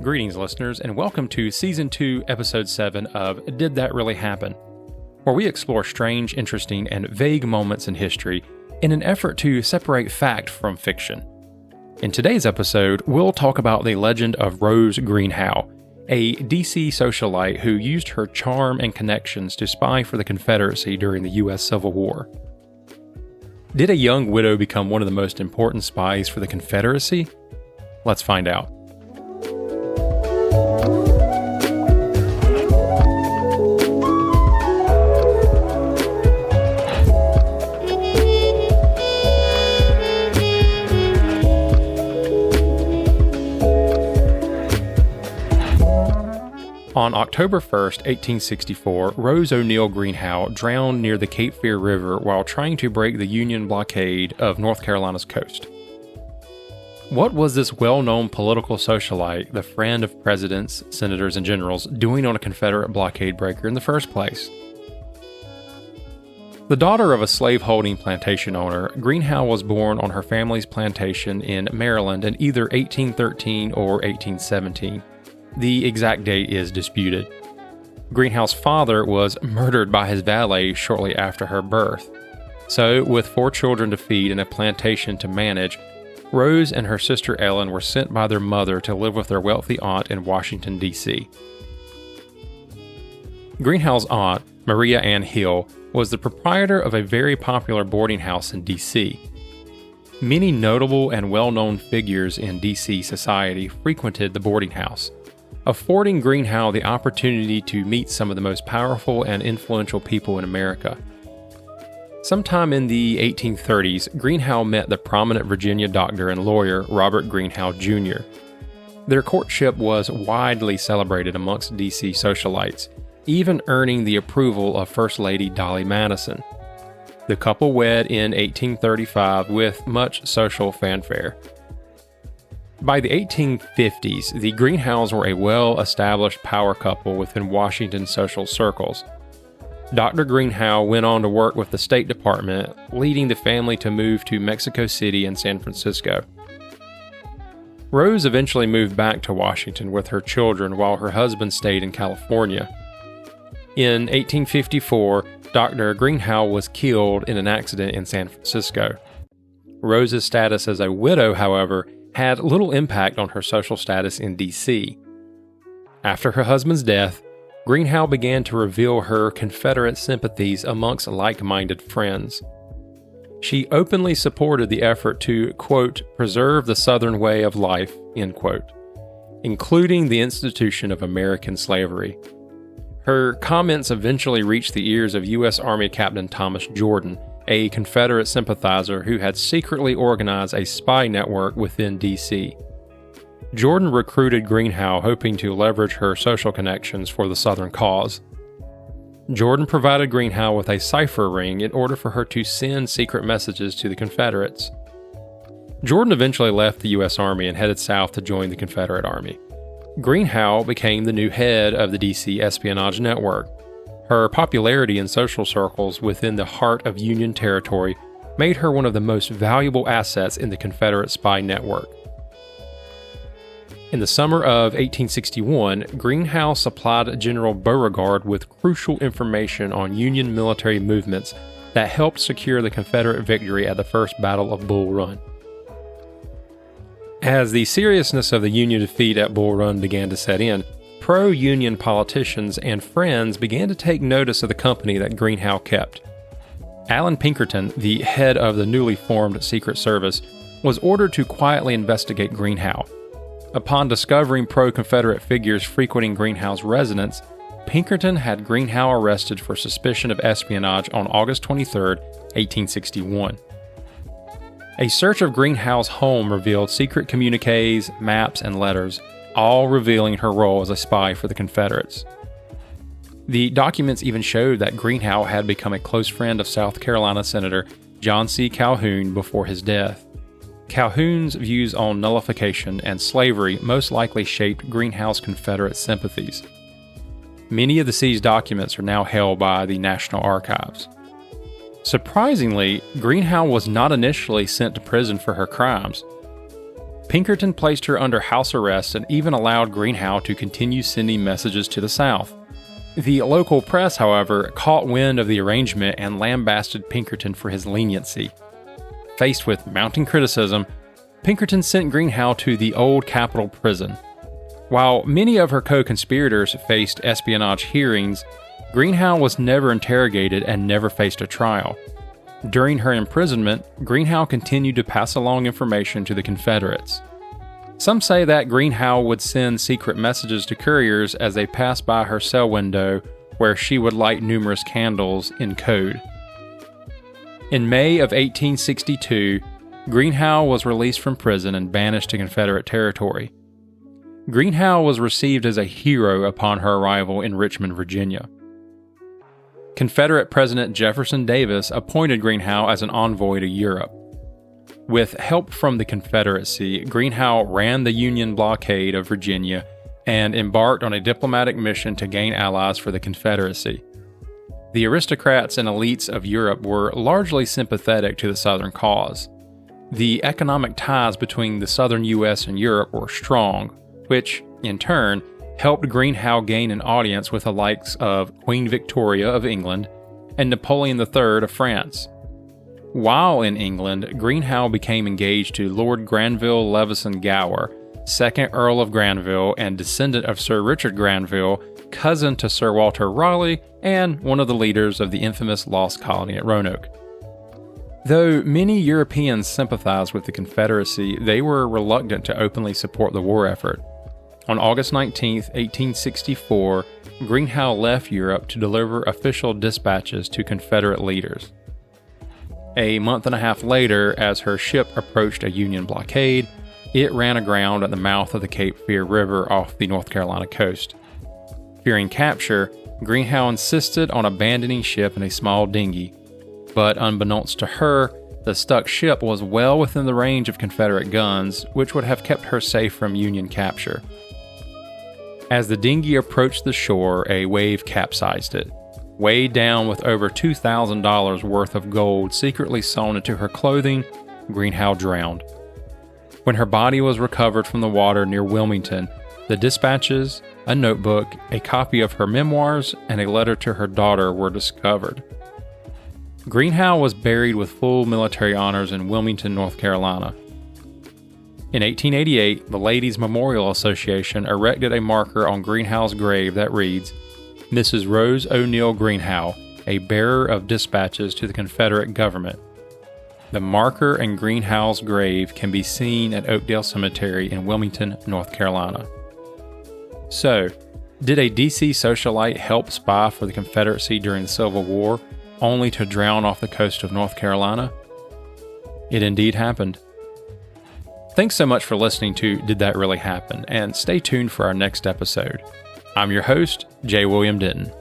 Greetings, listeners, and welcome to Season 2, Episode 7 of Did That Really Happen?, where we explore strange, interesting, and vague moments in history in an effort to separate fact from fiction. In today's episode, we'll talk about the legend of Rose Greenhow, a DC socialite who used her charm and connections to spy for the Confederacy during the U.S. Civil War. Did a young widow become one of the most important spies for the Confederacy? Let's find out. On October 1st, 1864, Rose O'Neal Greenhow drowned near the Cape Fear River while trying to break the Union blockade of North Carolina's coast. What was this well-known political socialite, the friend of presidents, senators, and generals, doing on a Confederate blockade breaker in the first place? The daughter of a slave-holding plantation owner, Greenhow was born on her family's plantation in Maryland in either 1813 or 1817. The exact date is disputed. Greenhow's father was murdered by his valet shortly after her birth. So, with 4 children to feed and a plantation to manage, Rose and her sister Ellen were sent by their mother to live with their wealthy aunt in Washington, D.C. Greenhow's aunt, Maria Ann Hill, was the proprietor of a very popular boarding house in D.C. Many notable and well-known figures in D.C. society frequented the boarding house, affording Greenhow the opportunity to meet some of the most powerful and influential people in America. Sometime in the 1830s, Greenhow met the prominent Virginia doctor and lawyer Robert Greenhow Jr. Their courtship was widely celebrated amongst D.C. socialites, even earning the approval of First Lady Dolly Madison. The couple wed in 1835 with much social fanfare. By the 1850s, the Greenhows were a well-established power couple within Washington social circles. Dr. Greenhow went on to work with the State Department, leading the family to move to Mexico City and San Francisco. Rose eventually moved back to Washington with her children while her husband stayed in California. In 1854, Dr. Greenhow was killed in an accident in San Francisco. Rose's status as a widow, however, had little impact on her social status in D.C. After her husband's death, Greenhow began to reveal her Confederate sympathies amongst like-minded friends. She openly supported the effort to, quote, preserve the Southern way of life, end quote, including the institution of American slavery. Her comments eventually reached the ears of U.S. Army Captain Thomas Jordan, a Confederate sympathizer who had secretly organized a spy network within D.C. Jordan recruited Greenhow hoping to leverage her social connections for the Southern cause. Jordan provided Greenhow with a cipher ring in order for her to send secret messages to the Confederates. Jordan eventually left the U.S. Army and headed south to join the Confederate Army. Greenhow became the new head of the D.C. espionage network. Her popularity in social circles within the heart of Union territory made her one of the most valuable assets in the Confederate spy network. In the summer of 1861, Greenhow supplied General Beauregard with crucial information on Union military movements that helped secure the Confederate victory at the First Battle of Bull Run. As the seriousness of the Union defeat at Bull Run began to set in, pro-Union politicians and friends began to take notice of the company that Greenhow kept. Allen Pinkerton, the head of the newly formed Secret Service, was ordered to quietly investigate Greenhow. Upon discovering pro-Confederate figures frequenting Greenhow's residence, Pinkerton had Greenhow arrested for suspicion of espionage on August 23, 1861. A search of Greenhow's home revealed secret communiques, maps, and letters, all revealing her role as a spy for the Confederates. The documents even showed that Greenhow had become a close friend of South Carolina Senator John C. Calhoun before his death. Calhoun's views on nullification and slavery most likely shaped Greenhow's Confederate sympathies. Many of the seized documents are now held by the National Archives. Surprisingly, Greenhow was not initially sent to prison for her crimes. Pinkerton placed her under house arrest and even allowed Greenhow to continue sending messages to the South. The local press, however, caught wind of the arrangement and lambasted Pinkerton for his leniency. Faced with mounting criticism, Pinkerton sent Greenhow to the old Capitol prison. While many of her co-conspirators faced espionage hearings, Greenhow was never interrogated and never faced a trial. During her imprisonment, Greenhow continued to pass along information to the Confederates. Some say that Greenhow would send secret messages to couriers as they passed by her cell window, where she would light numerous candles in code. In May of 1862, Greenhow was released from prison and banished to Confederate territory. Greenhow was received as a hero upon her arrival in Richmond, Virginia. Confederate President Jefferson Davis appointed Greenhow as an envoy to Europe. With help from the Confederacy, Greenhow ran the Union blockade of Virginia and embarked on a diplomatic mission to gain allies for the Confederacy. The aristocrats and elites of Europe were largely sympathetic to the Southern cause. The economic ties between the Southern U.S. and Europe were strong, which, in turn, helped Greenhow gain an audience with the likes of Queen Victoria of England and Napoleon III of France. While in England, Greenhow became engaged to Lord Granville Levison Gower, 2nd Earl of Granville and descendant of Sir Richard Granville, cousin to Sir Walter Raleigh, and one of the leaders of the infamous Lost Colony at Roanoke. Though many Europeans sympathized with the Confederacy, they were reluctant to openly support the war effort. On August 19, 1864, Greenhow left Europe to deliver official dispatches to Confederate leaders. A month and a half later, as her ship approached a Union blockade, it ran aground at the mouth of the Cape Fear River off the North Carolina coast. Fearing capture, Greenhow insisted on abandoning ship in a small dinghy, but unbeknownst to her, the stuck ship was well within the range of Confederate guns, which would have kept her safe from Union capture. As the dinghy approached the shore, a wave capsized it. Weighed down with over $2,000 worth of gold secretly sewn into her clothing, Greenhow drowned. When her body was recovered from the water near Wilmington, the dispatches, a notebook, a copy of her memoirs, and a letter to her daughter were discovered. Greenhow was buried with full military honors in Wilmington, North Carolina. In 1888, the Ladies' Memorial Association erected a marker on Greenhow's grave that reads, Mrs. Rose O'Neal Greenhow, a bearer of dispatches to the Confederate government. The marker and Greenhow's grave can be seen at Oakdale Cemetery in Wilmington, North Carolina. So, did a DC socialite help spy for the Confederacy during the Civil War, only to drown off the coast of North Carolina? It indeed happened. Thanks so much for listening to Did That Really Happen, and stay tuned for our next episode. I'm your host, J. William Denton.